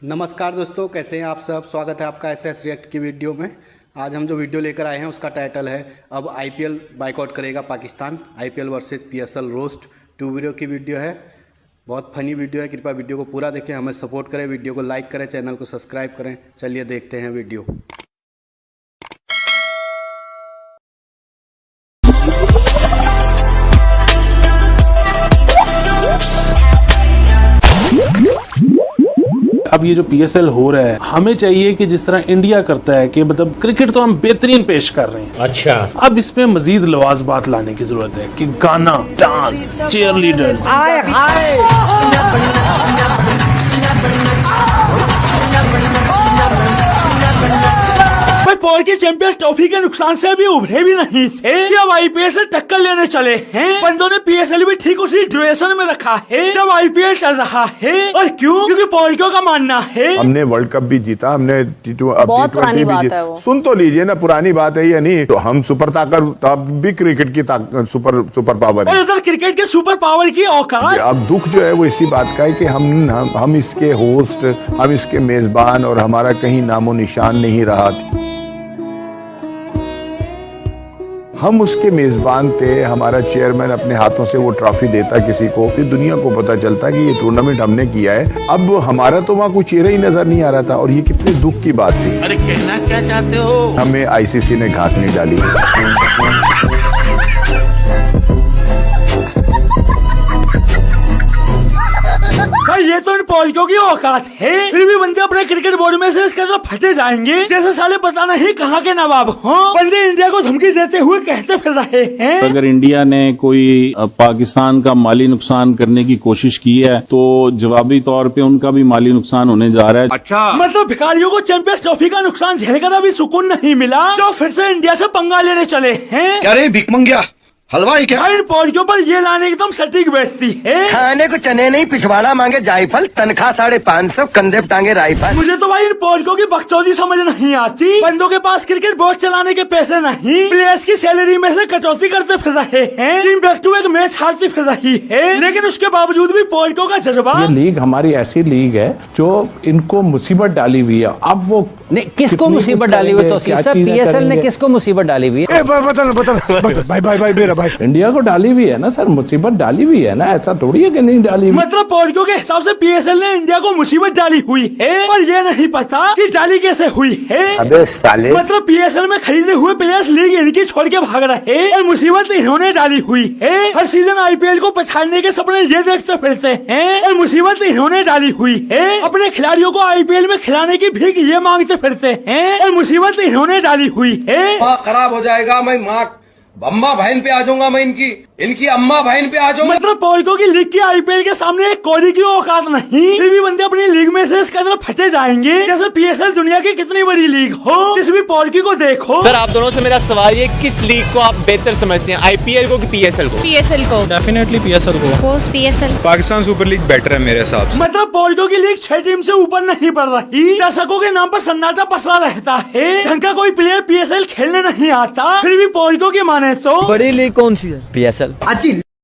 नमस्कार दोस्तों, कैसे हैं आप सब। स्वागत है आपका एसएस रिएक्ट की वीडियो में। आज हम जो वीडियो लेकर आए हैं उसका टाइटल है अब आईपीएल बाइकआउट करेगा Pakistan, IPL versus PSL roast 2 video की वीडियो है। बहुत फनी वीडियो है, कृपया वीडियो को पूरा देखें, हमें सपोर्ट करें, वीडियो को लाइक करें, चैनल को सब्सक्राइब करें। चलिए देखते हैं वीडियो। अब ये जो पीएसएल हो रहा है, हमें चाहिए कि जिस तरह इंडिया करता है कि मतलब क्रिकेट तो हम बेहतरीन पेश कर रहे हैं। अच्छा, अब इसमें मजीद लवाजबात लाने की जरूरत है कि गाना, डांस, चीयर लीडर्स। पौर की चैंपियंस ट्रॉफी के नुकसान से अभी उभरे भी नहीं थे कि अब आईपीएल से टक्कर लेने चले हैं। बंदों ने पीएसएल भी ठीक उसी ड्यूरेशन में रखा है जब आईपीएल चल रहा है। और क्यों? क्योंकि पौरियों का मानना है हमने वर्ल्ड कप भी जीता, हमने बहुत पुरानी बात है वो। सुन तो लीजिए ना, पुरानी बात है या नहीं। तो हम सुपर ताकत, तब भी क्रिकेट की सुपर पावर और है। उधर क्रिकेट के सुपर पावर की औकात। अब दुख जो है वो इसी बात का है कि हम इसके होस्ट, हम इसके मेजबान, और हमारा कहीं नामो निशान नहीं रहा। हम उसके मेजबान थे, हमारा चेयरमैन अपने हाथों से वो ट्रॉफी देता किसी को, फिर दुनिया को पता चलता कि ये टूर्नामेंट हमने किया है। अब हमारा तो वहाँ कोई चेहरा ही नजर नहीं आ रहा था, और ये कितने दुख की बात थी। अरे कहना क्या चाहते हो? हमें आईसीसी ने घास नहीं डाली। भाई ये तो इन पौरियों की औकात है, फिर भी बंदे अपने क्रिकेट बोर्ड में से इसके तो फटे जाएंगे जैसे साले पता नहीं कहाँ के नवाब हों। बंदे इंडिया को धमकी देते हुए कहते फिर रहे हैं अगर इंडिया ने कोई पाकिस्तान का माली नुकसान करने की कोशिश की है तो जवाबी तौर पे उनका भी माली नुकसान होने जा रहा है। अच्छा, मतलब भिखारियों को चैंपियंस ट्रॉफी का नुकसान झेलकर अभी सुकून नहीं मिला तो फिर से इंडिया से पंगा लेने चले हैं। क्या रे भिकमंगिया, हलवाई क्या? इन पौरियों पर ये लाने एकदम सटीक बैठती है। खाने को चने नहीं, पिछवाड़ा मांगे जायफल, तनख्वाह 550, कंधे पे टांगे राइफल। मुझे तो भाई इन पौरियों की बकचोदी समझ नहीं आती। बंदों के पास क्रिकेट बोर्ड चलाने के पैसे नहीं, प्लेयर्स की सैलरी में से कटौती करते फिर रहे हैं। Team back to back match हारती फिर रही है, लेकिन उसके बावजूद भी पौरियों का जज्बा। ये लीग हमारी ऐसी लीग है जो इनको मुसीबत डाली हुई है। अब वो नहीं, किसको मुसीबत डाली हुई? तो सर पीएसएल ने किसको मुसीबत डाली हुई है? भाई मेरा भाई, इंडिया को डाली हुई है ना सर, मुसीबत डाली हुई है ना, ऐसा थोड़ी है कि नहीं डाली हुई। मतलब पौरियों के हिसाब से पीएसएल ने इंडिया को मुसीबत डाली हुई है, पर ये नहीं पता कि डाली कैसे हुई है। अबे साले, मतलब पीएसएल में खरीदे हुए प्लेयर्स लीग इनकी छोड़ के भाग रहे और मुसीबत इन्होंने डाली हुई है। हर सीजन आईपीएल को पछाड़ने के सपने ये देखते फिरते हैं और मुसीबत इन्होंने डाली हुई है। अपने खिलाड़ियों को आईपीएल में खिलाने की भीख ये मांगते फिरते हैं और मुसीबत इन्होंने डाली हुई है। माँ खराब हो जाएगा, मैं माँ अम्मा बहन पे आ जाऊंगा, मैं इनकी अम्मा बहन पे आ जाऊंगा। मतलब पौरियों की लीग की आईपीएल के सामने एक कोहली की औकात नहीं, फिर भी बंदे अपनी लीग में से इसके अंदर फटे जाएंगे जैसे पीएसएल दुनिया की कितनी बड़ी लीग हो। किसी भी पौरियों को देखो। सर आप दोनों से मेरा सवाल ये, किस लीग को आप बेहतर समझते हैं, आईपीएल को कि पीएसएल को? पीएसएल को। डेफिनेटली पीएसएल को। PSL. Pakistan super league better है मेरे हिसाब से। मतलब पौरियों की लीग 6 टीम से ऊपर नहीं बढ़ रही। दर्शकों के नाम पर सन्नाटा पसरा रहता है, ढंग का कोई प्लेयर पीएसएल खेलने नहीं आता। फिर भी पौरियों की माने तो बड़ी लीग कौन सी है? पीएसएल।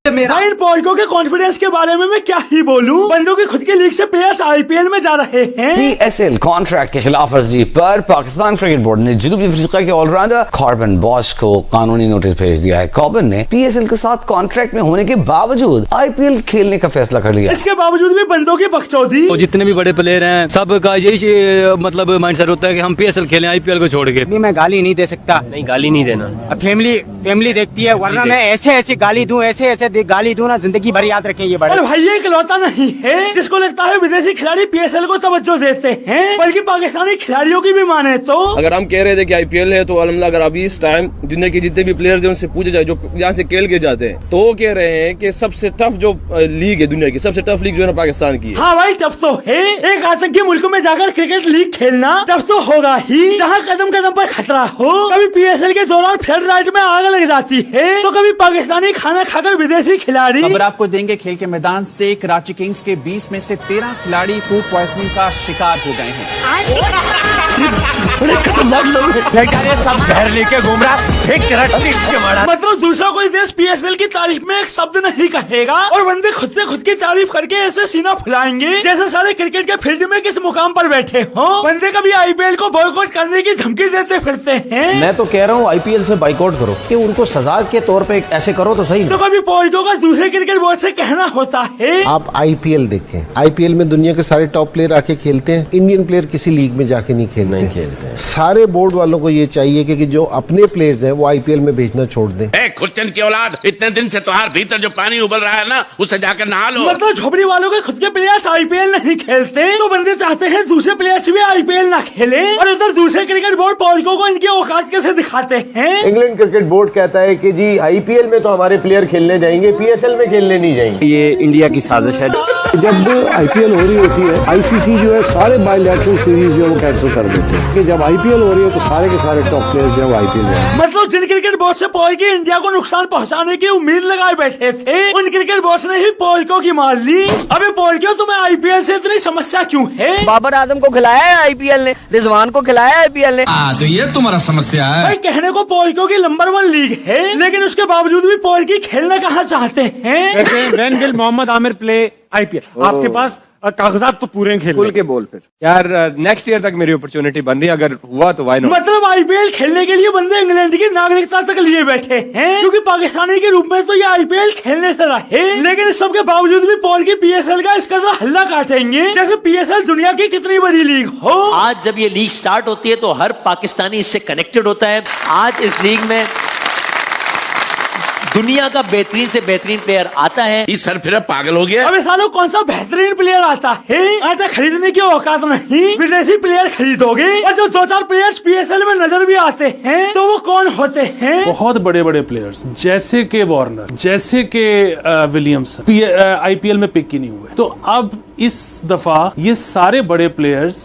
भाई इन पौरियों के कॉन्फिडेंस के बारे में मैं क्या ही बोलूं। बंदों की खुद की लीग से प्लेयर्स आईपीएल में जा रहे हैं। पीएसएल कॉन्ट्रैक्ट के खिलाफ वर्जी पर पाकिस्तान क्रिकेट बोर्ड ने जनूबी अफ्रीका के ऑलराउंडर कॉर्बन बॉश को कानूनी नोटिस भेज दिया है। कॉर्बन ने पीएसएल के साथ कॉन्ट्रैक्ट में होने के बावजूद आईपीएल खेलने का फैसला कर लिया। इसके बावजूद भी बंदों की बकचोदी। तो जितने भी बड़े प्लेयर हैं सबका यही मतलब माइंडसेट होता है कि हम पीएसएल खेलें आईपीएल को छोड़ के। मैं गाली नहीं दे सकता। नहीं, गाली नहीं देना। फैमिली देखती है, वरना मैं ऐसे गाली दूं, ऐसे गाली दूं ना, जिंदगी भर याद रखें ये बड़े। और भाई ये इकलौता नहीं है जिसको लगता है विदेशी खिलाड़ी पीएसएल को तवज्जो देते हैं, बल्कि पाकिस्तानी खिलाड़ियों की भी माने तो। अगर हम कह रहे थे कि आईपीएल है तो अलहमदुलिल्लाह, अगर अभी इस टाइम दुनिया के जितने भी प्लेयर्स हैं उनसे पूछे जाए जो यहाँ से खेल के जाते हैं, तो वो कह रहे हैं कि सबसे टफ जो लीग है दुनिया की, सबसे टफ लीग जो है ना पाकिस्तान की है। हाँ भाई टफ तो है, एक आतंकी मुल्क में जाकर क्रिकेट लीग खेलना टफ तो होगा ही, जहाँ कदम कदम पर खतरा हो। कभी पीएसएल के दौरान फ्लड लाइट में आग लग जाती है, तो कभी पाकिस्तानी खाना खाकर विदेशी खिलाड़ी। खबर आपको देंगे, खेल के मैदान से कराची किंग्स के 20 में से 13 खिलाड़ी फूड पॉइजनिंग का शिकार हो गए हैं। सब जहर लेके घूम रहा मतलब दूसरा कोई देश पीएसएल की तारीफ में एक शब्द नहीं कहेगा और बंदे खुद से खुद की तारीफ करके ऐसे सीना फुलाएंगे जैसे सारे क्रिकेट के फील्ड में किस मुकाम पर बैठे हो। बंदे कभी आईपीएल को बॉयकॉट करने की धमकी देते फिरते हैं। मैं तो कह रहा हूँ आईपीएल से बाइकआउट करो, कि उनको सजा के तौर पे ऐसे करो तो सही। तो कभी पोर्टो का दूसरे क्रिकेट बोर्ड से कहना होता है। आप आईपीएल देखें, आईपीएल में दुनिया के सारे टॉप प्लेयर आके खेलते हैं, इंडियन प्लेयर किसी लीग में जाके नहीं खेलते। सारे बोर्ड वालों को ये चाहिए कि जो अपने प्लेयर्स हैं वो आईपीएल में भेजना छोड़ दें। खुर्चन की औलाद, इतने दिन से तुम्हारे भीतर जो पानी उबल रहा है ना, उससे जाकर नहा लो। मतलब झोपड़ी वालों के खुद के प्लेयर्स आईपीएल नहीं खेलते तो बंदे चाहते हैं दूसरे प्लेयर्स भी आईपीएल ना खेले और उधर दूसरे क्रिकेट बोर्ड पोर्टो को इनकी औकात कैसे दिखाते हैं। इंग्लैंड क्रिकेट बोर्ड कहता है कि जी आईपीएल में तो हमारे प्लेयर खेलने जाएंगे, पीएसएल में खेलने नहीं जाएंगे। ये इंडिया की साजिश है। जब आईपीएल हो रही होती है, आईसीसी जो है सारे बायलैटरल सीरीज जो है वो कैंसिल कर देते हैं कि जब आईपीएल हो रही है तो सारे के सारे टॉप प्लेयर जो है आईपीएल जाएंगे। मतलब जिन क्रिकेट बोर्ड से पोल के इंडिया को नुकसान पहुंचाने की उम्मीद लगाए बैठे थे उन क्रिकेट बोर्ड ने ही पोल्को की मार ली। अबे पोल्को, तुम्हें आईपीएल से इतनी समस्या क्यों है? बाबर आजम को खिलाया है आईपीएल ने, रिजवान को खिलाया है आईपीएल ने। तो ये तुम्हारा समस्या है भाई। कहने को पोल्को की नंबर 1 लीग है लेकिन उसके बावजूद भी पोल्की खेलना कहाँ चाहते हैं। When will Mohammad Amir play IPL? आपके पास कागजात तो पूरे खेल खुल के बोल फिर यार। नेक्स्ट ईयर तक मेरी अपॉर्चुनिटी बन रही है, अगर हुआ तो वाई नॉट। मतलब आईपीएल खेलने के लिए बंदे इंग्लैंड की नागरिकता तक लिए बैठे हैं क्योंकि पाकिस्तानी के रूप में तो ये आईपीएल खेलने से रहे लेकिन इस सब के बावजूद भी पोल की पीएसएल का इस कदर हल्ला काटेंगे जैसे पीएसएल दुनिया की कितनी बड़ी लीग हो। आज जब ये लीग स्टार्ट होती है तो हर पाकिस्तानी इससे कनेक्टेड होता है। आज इस लीग में दुनिया का बेहतरीन से बेहतरीन प्लेयर आता है। इस सर फिर पागल हो गया। अबे सालों कौन सा बेहतरीन प्लेयर आता है? आता खरीदने की औकात नहीं, विदेशी प्लेयर खरीदोगे और जो 2-4 प्लेयर्स पीएसएल में नजर भी आते हैं तो वो कौन होते हैं? बहुत बड़े बड़े प्लेयर्स जैसे के वार्नर, जैसे के विलियमसन आईपीएल में पिक ही नहीं हुए। तो अब इस दफा ये सारे बड़े प्लेयर्स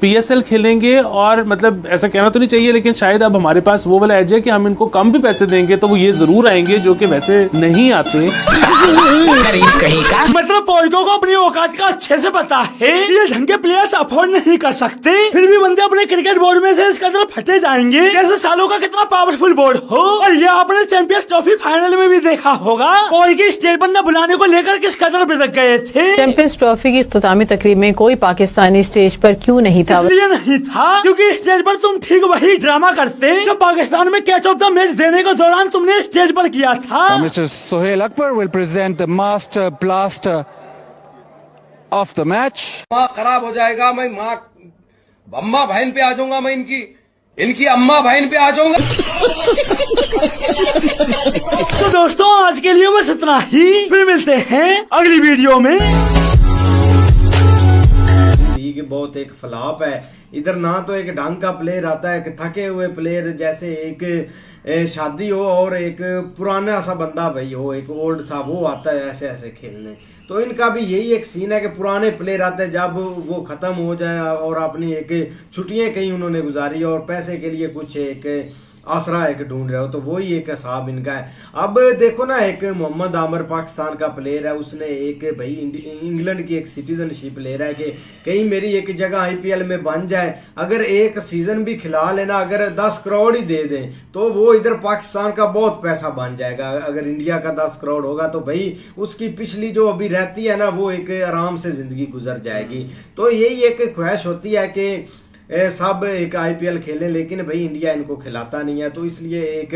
पीएसएल खेलेंगे और मतलब ऐसा कहना तो नहीं चाहिए लेकिन शायद अब हमारे पास वो वाला एज है कि हम इनको कम भी पैसे देंगे तो वो ये जरूर आएंगे जो कि वैसे नहीं आते। मतलब पोल्को को अपनी औकात का अच्छे से पता है, ये ढंग के प्लेयर्स अफोर्ड नहीं कर सकते फिर भी बंदे अपने क्रिकेट बोर्ड में से इस कदर फटे जाएंगे जैसे सालों का कितना पावरफुल बोर्ड हो। और ये आपने चैंपियंस ट्रॉफी फाइनल में भी देखा होगा पोल्को स्टेज पर न बुलाने को लेकर किस कदर बिदक गए थे। चैंपियंस ट्रॉफी की इख्तितामी तकरीब में कोई पाकिस्तानी स्टेज पर क्यों नहीं था? इसलिए नहीं था क्योंकि स्टेज पर तुम ठीक वही ड्रामा करते जो पाकिस्तान में कैच ऑफ द मैच देने के दौरान तुमने स्टेज पर किया था। Mr. Sohail Akbar will present the master blaster of the match. माँ खराब हो जाएगा, मैं माँ अम्मा बहन पे आ जाऊंगा, मैं इनकी अम्मा बहन पे आ जाऊंगा। तो दोस्तों आज के लिए बस इतना ही, फिर मिलते हैं अगली वीडियो में। लीग बहुत एक फ्लॉप है, इधर ना तो एक ढंग का प्लेयर आता है, थके हुए प्लेयर जैसे एक शादी हो और एक पुराना सा बंदा भाई हो, एक ओल्ड सा वो आता है ऐसे ऐसे खेलने। तो इनका भी यही एक सीन है कि पुराने प्लेयर आते हैं, जब वो ख़त्म हो जाए और अपनी एक छुट्टियां कहीं उन्होंने गुजारी और पैसे के लिए कुछ एक आसरा एक ढूंढ रहे हो, तो वही एक हिसाब इनका है। अब देखो ना, एक मोहम्मद आमिर पाकिस्तान का प्लेयर है, उसने एक भाई इंग्लैंड की एक सिटीजनशिप ले रहा है कि कहीं मेरी एक जगह आईपीएल में बन जाए। अगर एक सीजन भी खिला लेना, अगर 10 करोड़ ही दे दें तो वो इधर पाकिस्तान का बहुत पैसा बन जाएगा। अगर इंडिया का 10 करोड़ होगा तो भाई उसकी पिछली जो अभी रहती है ना वो एक आराम से जिंदगी गुजर जाएगी। तो यही एक ख्वाहिश होती है कि सब एक आईपीएल खेलें, लेकिन भाई इंडिया इनको खिलाता नहीं है, तो इसलिए एक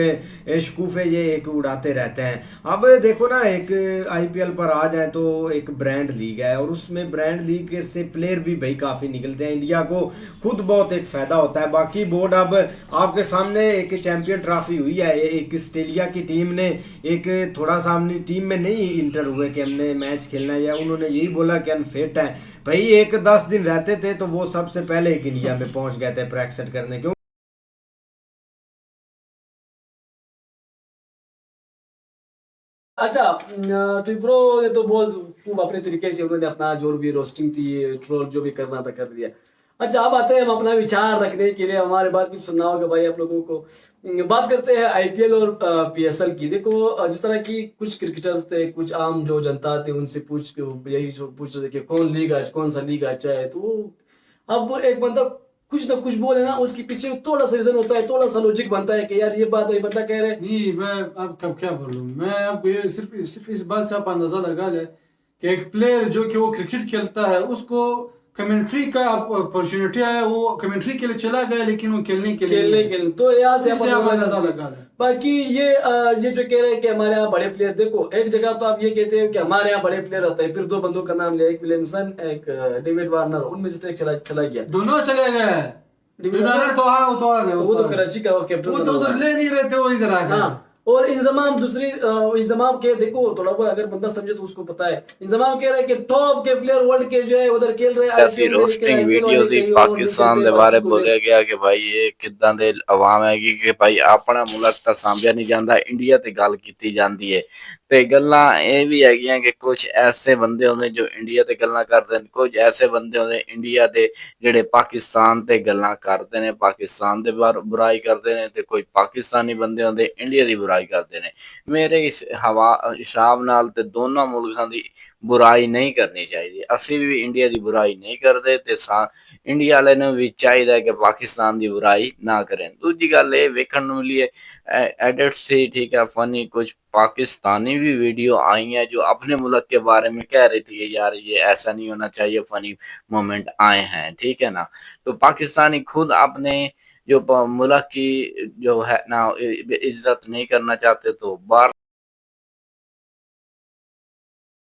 शकूफे ये एक उड़ाते रहते हैं। अब देखो ना, एक आईपीएल पर आ जाए तो एक ब्रांड लीग है और उसमें ब्रांड लीग से प्लेयर भी भाई काफ़ी निकलते हैं, इंडिया को खुद बहुत एक फ़ायदा होता है। बाकी बोर्ड अब आपके सामने एक चैंपियन ट्रॉफी हुई है, एक ऑस्ट्रेलिया की टीम ने एक थोड़ा सा अपनी टीम में नहीं इंटर हुए कि हमने मैच खेलना है, या उन्होंने यही बोला कि अनफिट है भाई। एक 10 दिन रहते थे तो वो सबसे पहले एक इंडिया में पहुंच गए थे प्रैक्टिस करने। क्यों? अच्छा ब्रो, ये तो बोल तू अपने तरीके से उन्होंने अपना जो भी रोस्टिंग थी, ट्रोल जो भी करना था कर दिया। अच्छा अब आते हैं हम अपना विचार रखने के लिए, हमारे बात भी सुनना होगा भाई आप लोगों को। बात करते हैं आईपीएल और पीएसएल की। देखो जिस तरह की कुछ क्रिकेटर्स थे, कुछ आम जो जनता थे, उनसे पूछ रहे थे कि कौन सा लीग अच्छा है। तो अब एक मतलब कुछ ना कुछ बोले ना, उसके पीछे थोड़ा सा रीजन होता है, थोड़ा सा लॉजिक बनता है कि यार ये बात ये बंदा कह रहे हैं। नहीं, मैं अब क्या बोलूं, मैं आपको ये सिर्फ इस बात से आप अंदाजा लगा ले कि एक प्लेयर जो कि वो क्रिकेट खेलता है उसको कमेंट्री का अपॉर्चुनिटी आया, वो कमेंट्री के लिए चला गया लेकिन वो खेलने के लिए तो यहाँ से आप अंदाजा लगा ले। बाकी ये जो कह रहे हैं कि हमारे यहाँ बड़े प्लेयर, देखो एक जगह तो आप ये कहते हैं कि हमारे यहाँ बड़े प्लेयर रहते हैं, फिर 2 बंदों का नाम लिया, एक विलियमसन एक डेविड वार्नर, उनमें से तो एक चला गया, दोनों चले गए। वार्नर तो आ गए, वो तो कराची का कैप्टन, वो तो उधर ले नहीं रहते, वो इधर आ गए। और इंजमाम इंजमाम के देखो थोड़ा बहुत अगर बंदा समझे तो उसको पता है, इंजमाम कह रहे हैं कि टॉप के प्लेयर वर्ल्ड के जो है उधर खेल रहे हैं। रोस्टिंग वीडियो दी पाकिस्तान दे बारे बोलिया गया कि भाई ये किदां दे अवाम है कि भाई अपना मुल्क तां सांभिया नहीं जांदा, इंडिया ते गल कीती जांदी है। ते गल्लां ਇਹ ਵੀ ਹੈਗੀਆਂ कि कुछ ऐसे बंदे होंदे जो इंडिया ते गल्लां करदे ने, कुछ ऐसे बंदे होंदे इंडिया दे जेड़े पाकिस्तान ते गल्लां करदे ने, पाकिस्तान दे बुराई करदे ने, ते कोई पाकिस्तानी बंदे होंदे इंडिया दी बुराई करदे ने। मेरे इस हिसाब नाल ते दोनों मुल्कां दी बुराई नहीं करनी चाहिए। असी भी इंडिया की बुराई नहीं करते ते इंडिया वाले ने भी चाहिए कि पाकिस्तान की बुराई ना करें। दूजी गल ये वेखण नूं मिली है एडिट्स थी, ठीक है, फनी कुछ पाकिस्तानी भी वीडियो आई है जो अपने मुल्क के बारे में कह रही थी कि यार ये ऐसा नहीं होना चाहिए, फनी मोमेंट आए हैं, ठीक है ना। तो पाकिस्तानी खुद अपने जो मुल्क की जो है ना इज्जत नहीं करना चाहते तो बाहर